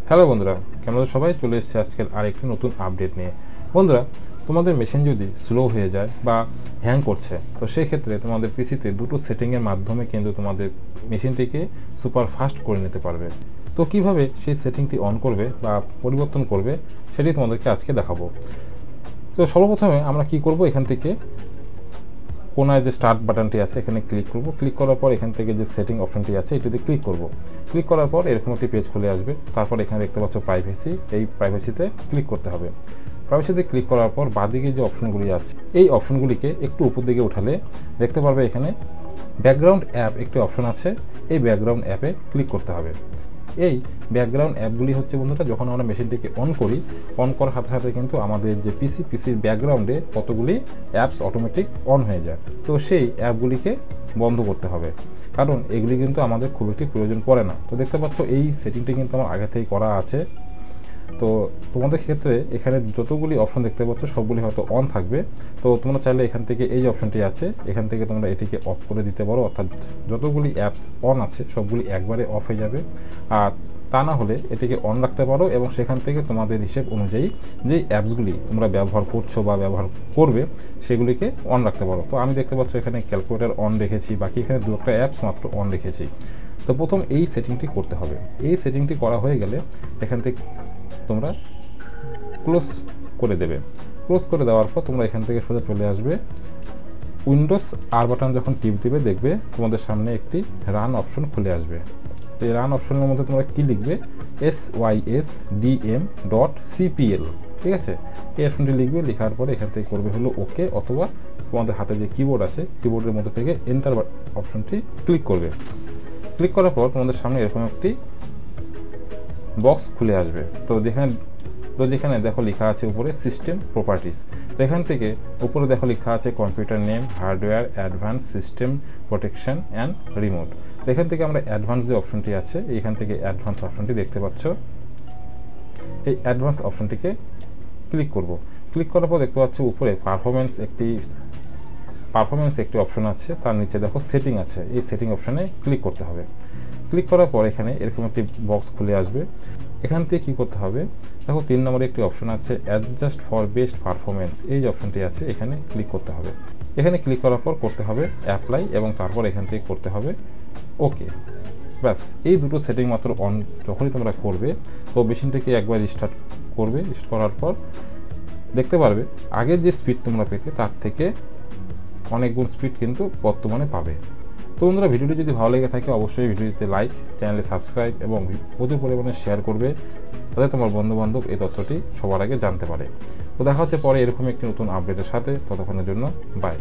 Hello বন্ধুরা, কেমন আছো সবাই? চলে এসেছে আজকের আরেকটি নতুন আপডেট নিয়ে। বন্ধুরা, তোমাদের মেশিন যদি স্লো হয়ে যায় বা হ্যাং করছে, তো সেই ক্ষেত্রে তোমাদের পিসিতে দুটো সেটিংয়ের মাধ্যমে কিন্তু তোমাদের মেশিনটিকে সুপার ফাস্ট করে নিতে পারবে। তো কিভাবে সেই সেটিংটি অন করবে বা পরিবর্তন করবে সেটি তোমাদেরকে আজকে দেখাবো। তো সর্বপ্রথমে আমরা কি করব, এখান থেকে কোনায় যে স্টার্ট বাটনটি আছে এখানে ক্লিক করব। ক্লিক করার পর এখান থেকে যে সেটিং অপশনটি আছে এটিতে ক্লিক করব। ক্লিক করার পর এরকম একটি পেজ খুলে আসবে। তারপর এখানে দেখতে পাচ্ছ প্রাইভেসি, এই প্রাইভেসিতে ক্লিক করতে হবে। প্রাইভেসিতে ক্লিক করার পর বাঁদিকে যে অপশনগুলি আছে এই অপশনগুলিকে একটু উপর দিকে উঠালে দেখতে পারবে এখানে ব্যাকগ্রাউন্ড অ্যাপ একটি অপশন আছে। এই ব্যাকগ্রাউন্ড অ্যাপে ক্লিক করতে হবে। এই ব্যাকগ্রাউন্ড অ্যাপগুলি হচ্ছে বন্ধুরা, যখন আমরা মেশিনটিকে অন করি, অন করার সাথে সাথে কিন্তু আমাদের যে পিসির ব্যাকগ্রাউন্ডে কতগুলি অ্যাপস অটোমেটিক অন হয়ে যায়। তো সেই অ্যাপগুলিকে বন্ধ করতে হবে, কারণ এগুলি কিন্তু আমাদের খুব একটি প্রয়োজন পড়ে না। তো দেখতে পাচ্ছ এই সেটিংটি কিন্তু আমার আগে থেকেই করা আছে। তো তোমাদের ক্ষেত্রে এখানে যতগুলি অপশন দেখতে পাচ্ছ সবগুলি হয়তো অন থাকবে। তো তোমরা চাইলে এখান থেকে এই যে অপশনটি আছে এখান থেকে তোমরা এটিকে অফ করে দিতে পারো, অর্থাৎ যতগুলি অ্যাপস অন আছে সবগুলি একবারে অফ হয়ে যাবে। আর তা না হলে এটিকে অন রাখতে পারো এবং সেখান থেকে তোমাদের হিসেব অনুযায়ী যেই অ্যাপসগুলি তোমরা ব্যবহার করছো বা ব্যবহার করবে সেগুলিকে অন রাখতে পারো। তো আমি দেখতে পাচ্ছ এখানে ক্যালকুলেটর অন রেখেছি, বাকি এখানে দু একটা অ্যাপস মাত্র অন রেখেছি। তো প্রথম এই সেটিংটি করতে হবে। এই সেটিংটি করা হয়ে গেলে এখান থেকে তোমরা ক্লোজ করে দেবে। ক্লোজ করে দেওয়ার পর তোমরা এখান থেকে সোজা চলে আসবে উইন্ডোজ আর বাটন যখন টিপ দেবে দেখবে তোমাদের সামনে একটি রান অপশন খুলে আসবে। এই রান অপশনের মধ্যে তোমরা কি লিখবে, sysdm.cpl, ঠিক আছে? এই অপশনটি লিখবে। লেখার পরে এখান থেকে করবে হলো ওকে, অথবা তোমাদের হাতে যে কিবোর্ড আছে কিবোর্ডের মধ্যে থেকে এন্টার অপশনটি ক্লিক করবে। ক্লিক করার পর তোমাদের সামনে এরকম একটি বক্স খুলে আসবে। তো যেখানে দেখো লেখা আছে উপরে সিস্টেম প্রপার্টিস, তো এখান থেকে উপরে দেখো লেখা আছে computer name, hardware, advance, system protection and remote. তো এখান থেকে আমরা অ্যাডভান্স যে অপশনটি আছে এইখান থেকে অ্যাডভান্স অপশনটি দেখতে পাচ্ছ, এই অ্যাডভান্স অপশনটিকে ক্লিক করব। ক্লিক করার পর দেখতে পাচ্ছ উপরে পারফরমেন্স একটি অপশন আছে, তার নিচে দেখো সেটিং আছে। এই সেটিং অপশনে ক্লিক করতে হবে। ক্লিক করার পর এখানে এরকম একটি বক্স খুলে আসবে। এখান থেকে কী করতে হবে, দেখো 3 নম্বরে একটি অপশন আছে অ্যাডজাস্ট ফর বেস্ট পারফরমেন্স, এই যে অপশনটি আছে এখানে ক্লিক করতে হবে। এখানে ক্লিক করার পর করতে হবে অ্যাপ্লাই এবং তারপর এখান থেকে করতে হবে ওকে। ব্যাস, এই দুটো সেটিং মাত্র অন যখনই তোমরা করবে তো মেশিনটাকে একবার রিস্টার্ট করবে। রিস্টার্ট করার পর দেখতে পারবে আগের যে স্পিড তোমরা পেতে তার থেকে অনেক গুণ স্পিড কিন্তু বর্তমানে পাবে। তো বন্ধুরা, ভিডিওটি যদি ভালো লেগে থাকে অবশ্যই ভিডিওটিতে লাইক, চ্যানেলে সাবস্ক্রাইব এবং প্রচুর পরিমাণে শেয়ার করবে, তাতে তোমার বন্ধুবান্ধব এই তথ্যটি সবার আগে জানতে পারে। তো দেখা হচ্ছে পরে এরকম একটি নতুন আপডেটের সাথে। ততক্ষণের জন্য বাই।